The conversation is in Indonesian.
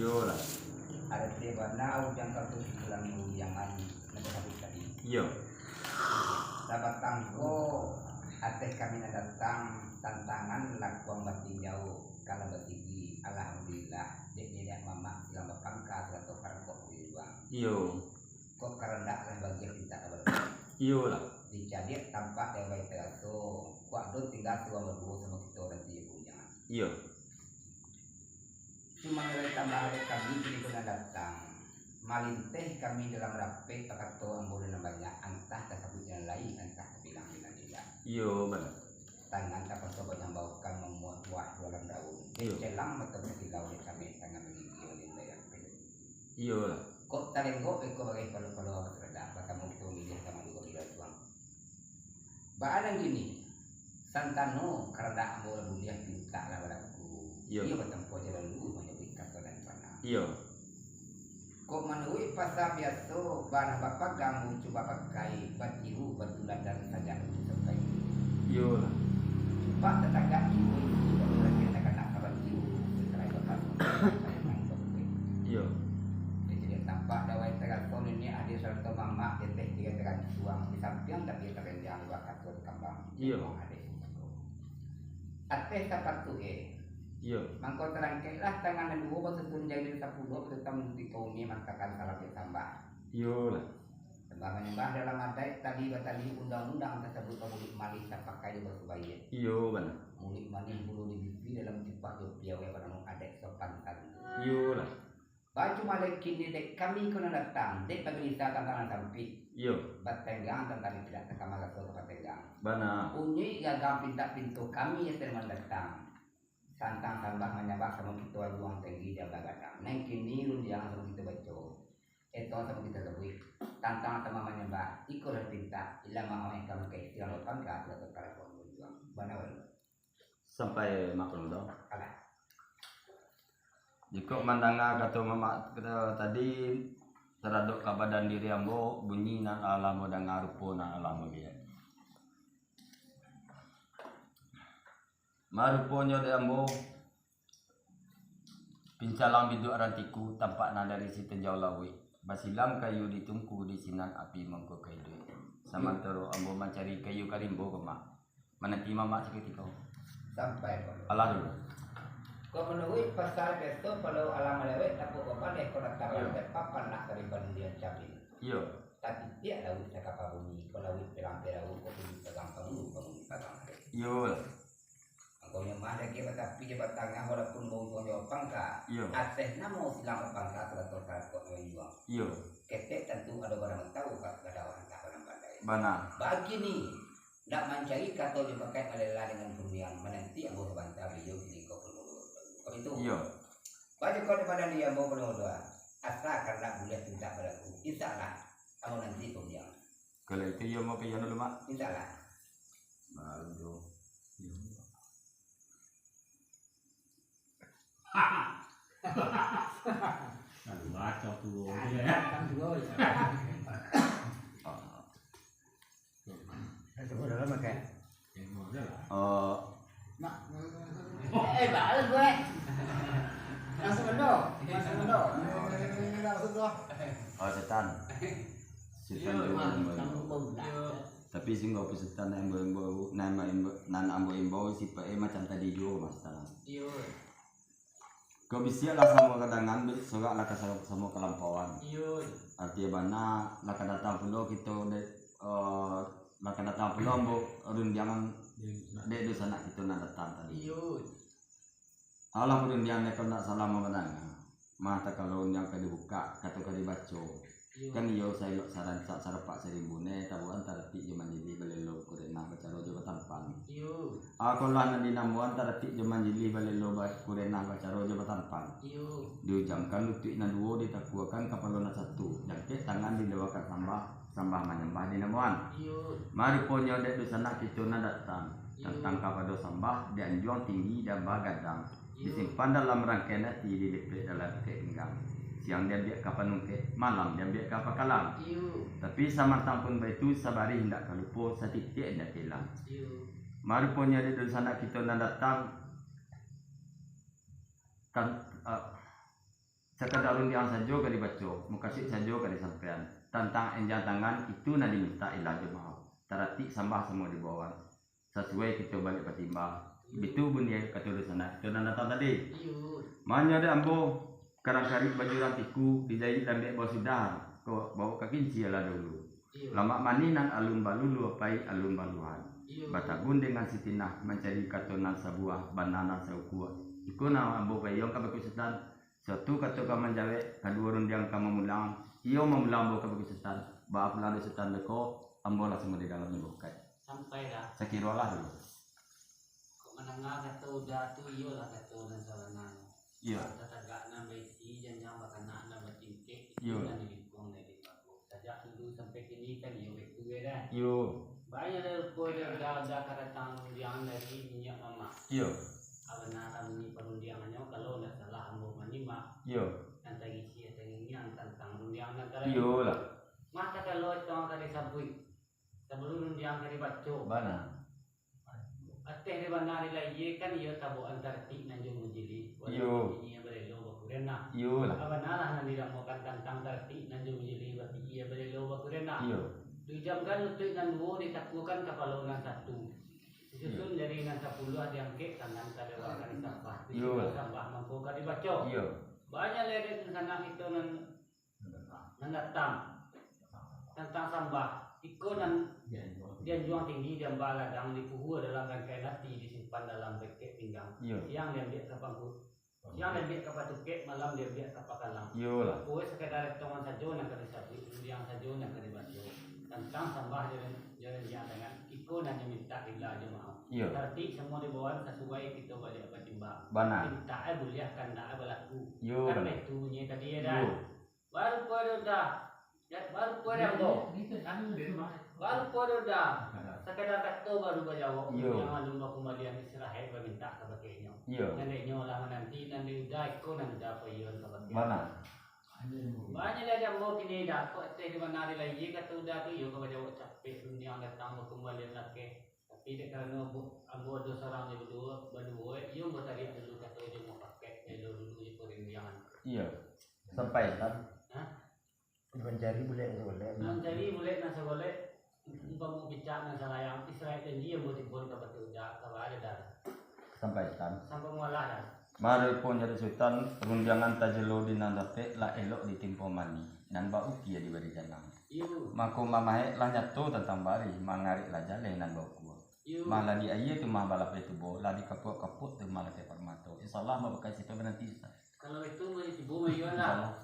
Iyo lah. Arti bana ujang katu selang ujangan negara tadi. Iyo. Sabatang ko ateh kami datang tantangan lakuang batin jauh kalau batigi alhamdulillah dia mama silang bapangka atau parkok di luang. Iyo. Kok karena lah bagian kita abal. Iyo lah. Dicari tampak yang baik teraso. Kuat do tinggal tua berdua sama kita orang dia punya. Iyo. Cuma dari tambahan kami ini pun datang. Malinteh kami dalam rapi pakato ambo na banyak antah kasabutnya lain antah bilang dengan dia. Iyo benar. Tangan kapal sobat yang bawakan memuat buah jualan daun. Celang betul silau di kami tangan begini oleh daya. Iyo lah. Kok talenggo eko bagai kalau terada bakamu itu milih sama juga bila tuang. Baadang gini. Santano karena ambo buliah pinta lah balaku. Iyo bertempo jalan dulu menyebut kata dan panah. Iyo. Kok menurut pasal biasa barang bapak kamu coba pakai batiru batulan dan saja sampai. Iyo lah. Pak tetangga ibu kalau lagi kita kena batiru setelah bapak. Iyo. Jadi tampak dawai tegal ini ada satu mama teteh tiga tegal suang di samping tapi terenjang bakat tuan kambang. Iyo. Ateh tapat tu Iyo. Mangkau terangkailah tangan dan dua batu tunjai dari 10 tetap di kaum ini makakan salah ditambah. Iyo lah. Tambah menyembah dalam adai tadi batali undang-undang tersebut mulik malih tak pakai di batu bayi. Iyo benar. Mulik malih bulu di bibi dalam tipak piawai pada mau adai sopan tadi. Iyo lah. Baju malih kini dek kami kena datang dek bagi nisa tantangan samping. Iyo. Batenggang tentang tidak terkamar ke batenggang. Benar. Unyi gagang pintu kami yang terima datang. Tantang tambah menyabak sama kita juang tinggi dan bagadang. Neng kini lu jangan sama kita baca. Itu sama kita sebut. Tantang sama menyabak. Ikulah pinta. Ilama orang kamu ke istilah lopan ke atau para penjuang. Benar. Sampai maklum dong. Kalah. Jika mandanga kata mama kita tadi teraduk ke badan diri ambo bunyi nan alam dan ngarupo nan alam dia. Maruponyo de ambo pincalang bidu arantiku tampak na dari si tenjau lawi basilam kayu ditungku di sinan api mangko kayu samantaro ambo mencari kayu karimbo kema menanti mama seketika Sampai alah dulu kau menurut pasal besok kalau alam lewat tapi kau pandai kau datang lewat papan nak dari bandian cabai. iyo Tapi dia laut cakap apa bunyi kalau laut perang-perang kau pergi pegang pengu pegang. iyo Kau yang mana kita tapi dia bertanya walaupun mau jual pangka. iyo Aseh namo silang pangka atau kau jual. iyo Ketek tentu ada orang tahu kalau ada orang tak orang pandai. bana Bagi ni nak mencari kata dipakai adalah dengan dunia menanti yang mau bantar beliau ini kau perlu. Kau itu. iyo Bagi kau daripada dia mau perlu doa. Asal karena boleh tidak berlaku. Insyaallah kamu nanti kau yang. kalau itu iyo mau kayu dulu mak Insyaallah. baru Baca tuh ya. Itu dalam pakai. Balik gue. Langsung mendo. setan setan dulu tapi sih nggak setan yang bau nama ambo imbo si pe macam tadi juga mas tanah Iya. kau bisa lah sama kadangan soalnya lah sama kelampauan Iya. artinya mana lah datang pulau kita lah datang pulau ambo rundiangan dek di sana kita nak datang tadi Iya. Allah rundiang nak nak salah mengenang mata kalau yang kau dibuka kata kau dibaca kan iyo saya saran sarapak seribune tahu antara ti zaman jadi balelo kurena bacara jo tampang Iya. aku lah nanti namu antara ti zaman jadi balelo kurena bacara jo tampang Iya. diujamkan lutik na duo ditakuakan kapalona satu jangke tangan dilewakan sambah menyembah di namuan Iya. mari ponyo dek di sana kita na datang tentang kapado sambah dan juang tinggi dan bagadang disimpan dalam rangkaian hati di dalam keinggang siang dia biak kapan nungke malam dia biak kapan kalam Iya. tapi sama tampun baitu sabari hendak kalupo satitik hendak hilang Iya. mari punya di sana kita nak datang kan Sekadar undian saja ka dibaca, mukasih saja ka disampaian. Tentang enjang tangan itu nak diminta ilah jemaah. Tarati sambah semua di bawah. Sesuai kita balik patimbang. Itu pun dia kata di sana. Kita nak datang tadi. Mana ada ambo karang-kari baju rantiku dijahit dan dia bawa sudah. Kau bawa kaki ciala dulu. Lama mani nang alun balulu apai alun baluhan. Batabun dengan sitinah mencari katonan sebuah banana seukua. Iku nama ambo payong kabakusetan. Satu kata kamu menjawab, kedua orang yang kamu mulang, iyo memulang bawa kebagusan, bawa pulang dari setan leko, ambo lah semua di dalamnya bukai. Sampai dah. Sekira lah dulu. Kok menengah kata udah tu iyo lah kata dan salanan. Iya. Kata gak nama isi jangan makan nak nama tingkek. Iya. Dan dibuang dari aku. Sejak dulu sampai kini kan iyo itu beda. Iyo. Banyak dari kau dah datang yang dari minyak mama. Iyo. Abenar ini perundiangannya kalau tidak salah ambo menyimak. Iyo. Nanti isi atau ini tentang undian antara. Iyo lah. Masa kalau itu kali sabui sebelum undian kali baca. Mana? Ateh di bandar lagi kan ia tabu antar ti nanjung mujili. Iyo. Ini berelo bakurena. Iyo lah. Abenar nanti dah makan tentang tarti nanjung mujili berarti ia berelo bakurena. Iyo. 2 jam kan untuk nan dua ditaklukkan kapalongan 1. Susun dari nan 10 ada yang ke kanan kada wakan sampah. Iyo. Sampah mampu ka dibaca. Iyo. Banyak lagi sana itu nan datang tentang sampah. Iko nan dia juang tinggi dia baladang di puhu dalam rangkai nasi disimpan dalam beket pinggang. Iyo. Siang dia biak kapangku. Siang dia biak kapatuke, malam dia biak kapakalang. Iyo lah. Kowe sekedar tongan saja nak kadisabi, yang saja nak kadibaca. Tentang sampah jalan dengan iko dan minta ilah jemaah. Iyo. Berarti semua dibawa sesuai kita balik patimbang. Mana? Minta boleh kan tak berlaku. Iyo Kan lah. itu punya tadi ya Iyo. dah. Baru pada dah. Ya baru pada ambo. Baru pada dah. Sekedar kata baru berjawab. Iyo. Jangan lupa kembalian Israel berminta kebagiannya. Iyo. Nanti lah nanti udah iko nanti apa iyon kebagian. Mana? Banyak lagi ambo kini dah. Kok teh di mana lagi kata udah tu iyo kebagian capek dunia datang kembalian lagi. Tapi dek kerana ambo ada seorang dia berdua, iyo bertanya dulu kata dia mau pakai dulu itu rindiangan. Iyo. Sampai kan? Mencari boleh. Mencari boleh nasa boleh. Umpam mau bicara nasa layang Israel dan dia mau dibon ke batu udah ada dah. Sampai kan? Sampai mualah dah. Mari pun jadi sultan perundangan tajelo di nandate lah elok di timpo mani dan bau kia di bari jalan. Iyo. Mako mamahe lah nyatu tentang bari mangarik lah jale nan bau kuah. Iyo. Malah di aye tu mah balap itu bo lah di kaput kaput tu malah ke permato. Insyaallah mau bekas itu nanti. Kalau itu mau ibu mau iyon lah.